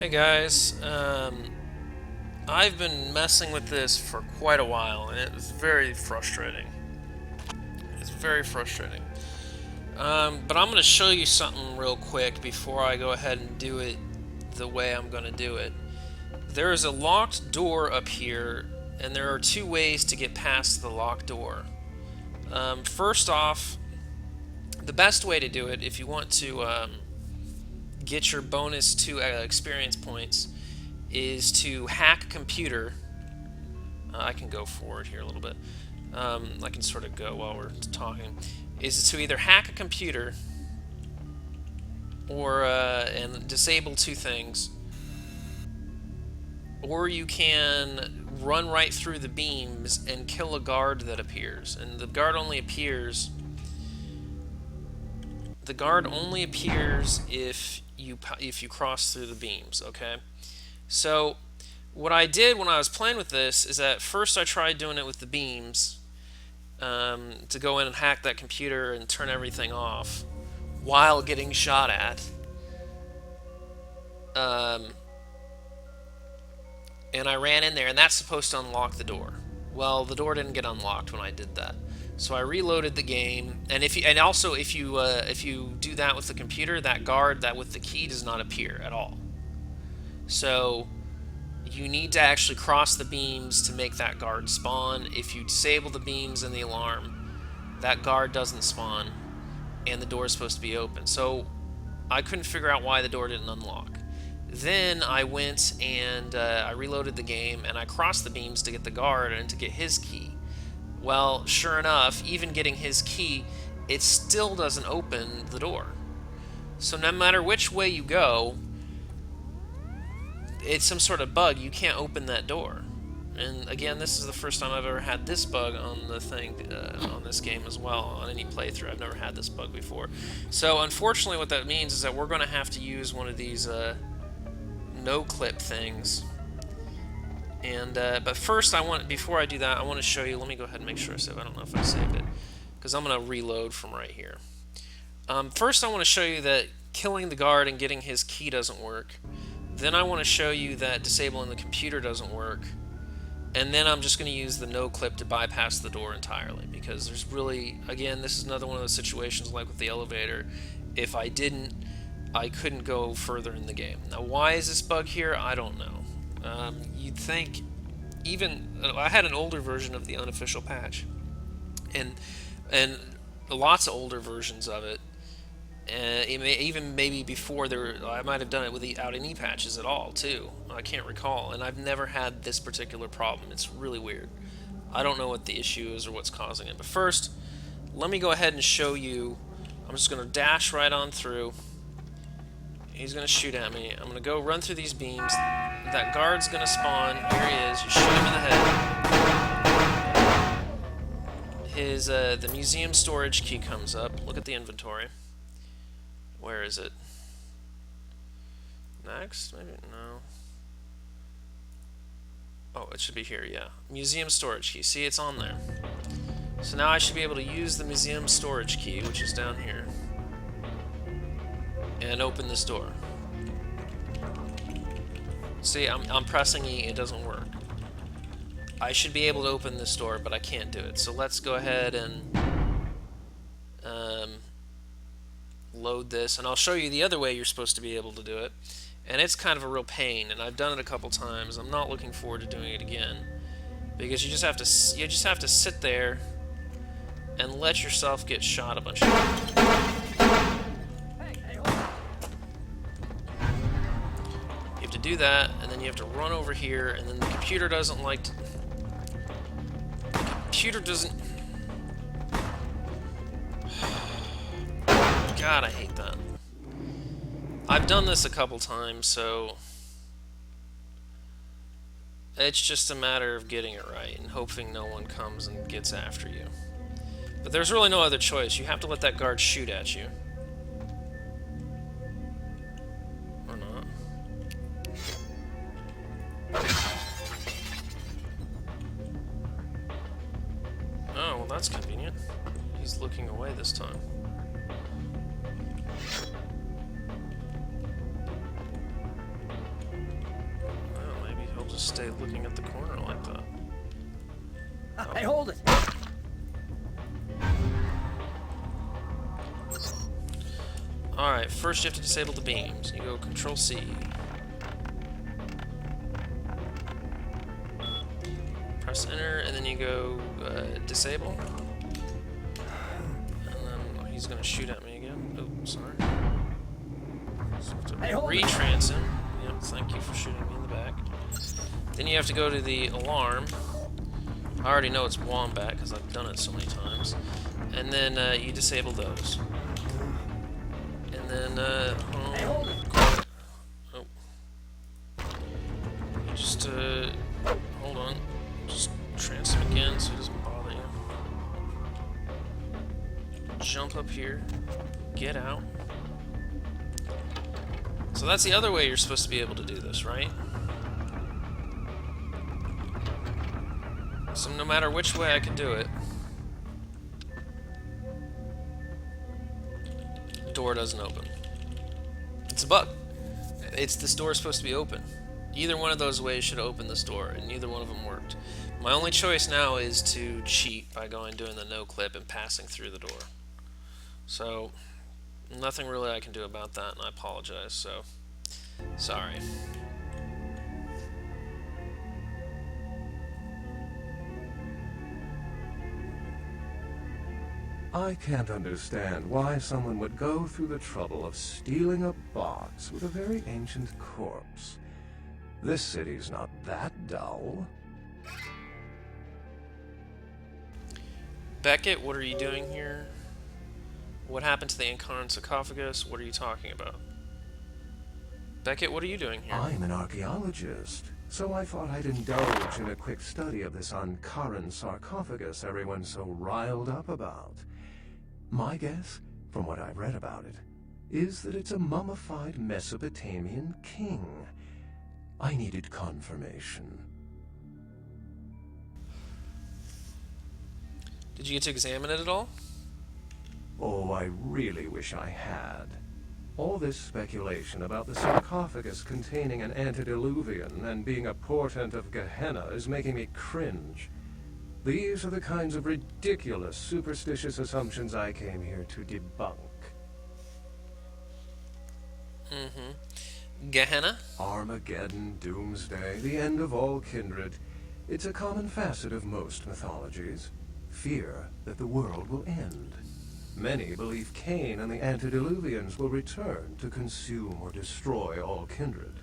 Hey guys, I've been messing with this for quite a while, and it was very frustrating. It's very frustrating. But I'm going to show you something real quick before I go ahead and do it the way I'm going to do it. There is a locked door up here, and there are two ways to get past the locked door. First off, the best way to do it, if you want to get your bonus to experience points, is to hack a computer. I can go forward here a little bit. I can sort of go while we're talking. Is to either hack a computer or and disable two things, or you can run right through the beams and kill a guard that appears. And the guard only appears. The guard only appears if you cross through the beams. Okay. So what I did when I was playing with this is that first I tried doing it with the beams, to go in and hack that computer and turn everything off while getting shot at. And I ran in there, and that's supposed to unlock the door. Well, the door didn't get unlocked when I did that. So I reloaded the game, and also if you do that with the computer, that guard that with the key does not appear at all. So you need to actually cross the beams to make that guard spawn. If you disable the beams and the alarm, that guard doesn't spawn, and the door is supposed to be open. So I couldn't figure out why the door didn't unlock. Then I went and I reloaded the game, and I crossed the beams to get the guard and to get his key. Well, sure enough, even getting his key, it still doesn't open the door. So no matter which way you go, it's some sort of bug. You can't open that door. And again, this is the first time I've ever had this bug on the thing, on this game as well, on any playthrough. I've never had this bug before. So unfortunately what that means is that we're going to have to use one of these Noclip things. And but first, before I do that, I want to show you. Let me go ahead and make sure I save. I don't know if I saved it, because I'm going to reload from right here. First, I want to show you that killing the guard and getting his key doesn't work. Then I want to show you that disabling the computer doesn't work. And then I'm just going to use the Noclip to bypass the door entirely, because there's really, again, this is another one of those situations like with the elevator. If I didn't, I couldn't go further in the game. Now, why is this bug here? I don't know. You'd think, I had an older version of the unofficial patch, and lots of older versions of it. Even maybe before I might have done it without any patches at all too. I can't recall, and I've never had this particular problem. It's really weird. I don't know what the issue is or what's causing it. But first, let me go ahead and show you. I'm just going to dash right on through. He's going to shoot at me. I'm going to go run through these beams. That guard's going to spawn. Here he is. You shoot him in the head. The museum storage key comes up. Look at the inventory. Where is it? Next? Maybe? No. Oh, it should be here, yeah. Museum storage key. See, it's on there. So now I should be able to use the museum storage key, which is down here, and open this door. See, I'm pressing E, it doesn't work. I should be able to open this door, but I can't do it. So let's go ahead and load this, and I'll show you the other way you're supposed to be able to do it. And it's kind of a real pain, and I've done it a couple times. I'm not looking forward to doing it again, because you just have to sit there and let yourself get shot a bunch of times. You have to do that, and then you have to run over here, and then the computer doesn't like to... The computer doesn't... God, I hate that. I've done this a couple times, so it's just a matter of getting it right and hoping no one comes and gets after you. But there's really no other choice. You have to let that guard shoot at you. Or not. Oh, well, that's convenient. He's looking away this time. just stay looking at the corner like that. I hold it. Alright, first you have to disable the beams. You go Control C. Press enter, and then you go disable. And then he's gonna shoot at me again. Oh, sorry. So I have to retrans him. Yep, thank you for shooting me in the back. Then you have to go to the alarm. I already know it's wombat because I've done it so many times. And then you disable those. And then, oh. You just, hold on. Just trans him again so he doesn't bother you. Jump up here. Get out. So that's the other way you're supposed to be able to do this, right? So no matter which way I can do it, the door doesn't open. It's a bug. This door is supposed to be open. Either one of those ways should open this door, and neither one of them worked. My only choice now is to cheat by doing the Noclip and passing through the door. So, nothing really I can do about that, and I apologize, so, sorry. I can't understand why someone would go through the trouble of stealing a box with a very ancient corpse. This city's not that dull. Beckett, what are you doing here? What happened to the incarnate sarcophagus? What are you talking about? Beckett, what are you doing here? I'm an archaeologist, so I thought I'd indulge in a quick study of this Ankaran sarcophagus everyone's so riled up about. My guess, from what I've read about it, is that it's a mummified Mesopotamian king. I needed confirmation. Did you get to examine it at all? Oh, I really wish I had. All this speculation about the sarcophagus containing an antediluvian and being a portent of Gehenna is making me cringe. These are the kinds of ridiculous, superstitious assumptions I came here to debunk. Gehenna? Armageddon, doomsday, the end of all kindred. It's a common facet of most mythologies. Fear that the world will end. Many believe Cain and the antediluvians will return to consume or destroy all kindred.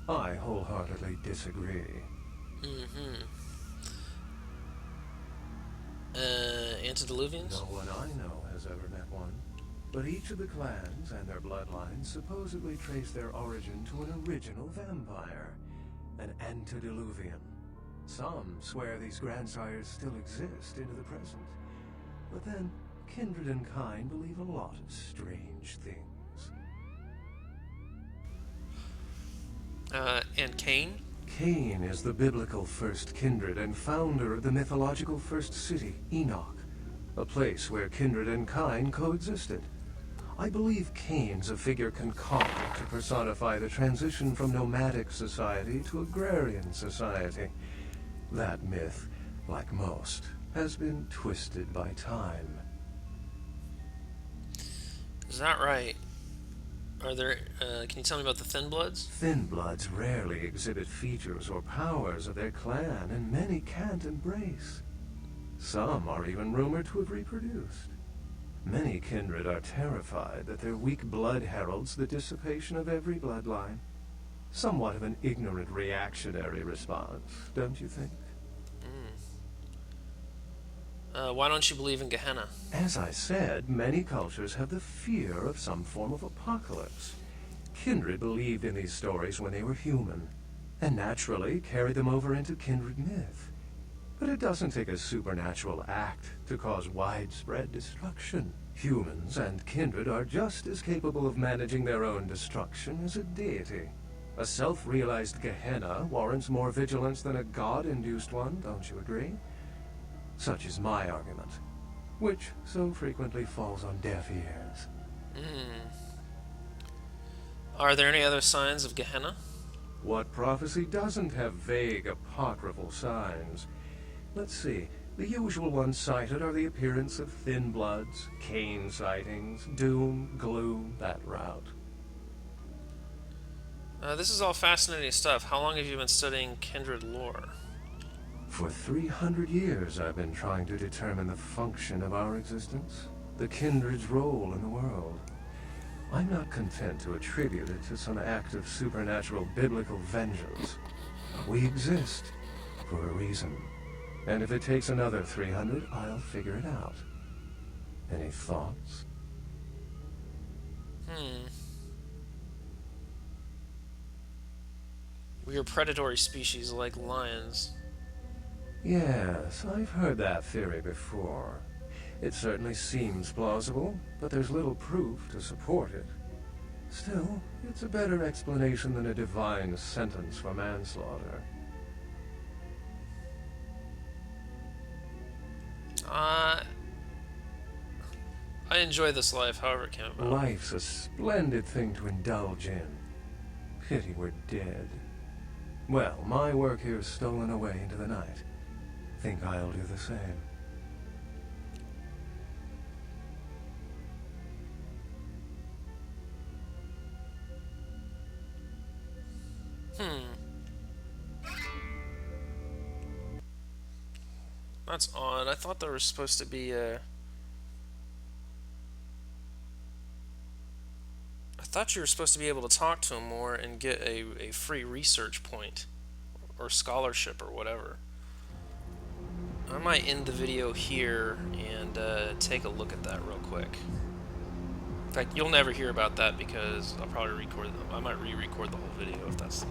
I wholeheartedly disagree. Antediluvians? No one I know has ever met one. But each of the clans and their bloodlines supposedly trace their origin to an original vampire, an antediluvian. Some swear these grandsires still exist into the present. But then, kindred and kind believe a lot of strange things. And Cain? Cain is the biblical first kindred and founder of the mythological first city, Enoch, a place where kindred and kind coexisted. I believe Cain's a figure concocted to personify the transition from nomadic society to agrarian society. That myth, like most, has been twisted by time. Is that right? Are there, can you tell me about the Thin Bloods? Thin Bloods rarely exhibit features or powers of their clan, and many can't embrace. Some are even rumored to have reproduced. Many kindred are terrified that their weak blood heralds the dissipation of every bloodline. Somewhat of an ignorant reactionary response, don't you think? Why don't you believe in Gehenna? As I said, many cultures have the fear of some form of apocalypse. Kindred believed in these stories when they were human, and naturally carried them over into kindred myth. But it doesn't take a supernatural act to cause widespread destruction. Humans and kindred are just as capable of managing their own destruction as a deity. A self-realized Gehenna warrants more vigilance than a god-induced one, don't you agree? Such is my argument, which so frequently falls on deaf ears. Are there any other signs of Gehenna? What prophecy doesn't have vague apocryphal signs? Let's see. The usual ones cited are the appearance of thin bloods, Cain sightings, doom, gloom, that route. This is all fascinating stuff. How long have you been studying kindred lore? For 300 years I've been trying to determine the function of our existence, the kindred's role in the world. I'm not content to attribute it to some act of supernatural biblical vengeance. We exist for a reason. And if it takes another 300, I'll figure it out. Any thoughts? We are predatory species like lions. Yes, I've heard that theory before. It certainly seems plausible, but there's little proof to support it. Still, it's a better explanation than a divine sentence for manslaughter. I enjoy this life, however it came about. Life's a splendid thing to indulge in. Pity we're dead. Well, my work here's stolen away into the night. Think I'll do the same. That's odd. I thought there was supposed to be a... I thought you were supposed to be able to talk to him more and get a free research point or scholarship or whatever. I might end the video here and take a look at that real quick. In fact, you'll never hear about that because I'll probably record. I might re-record the whole video if that's the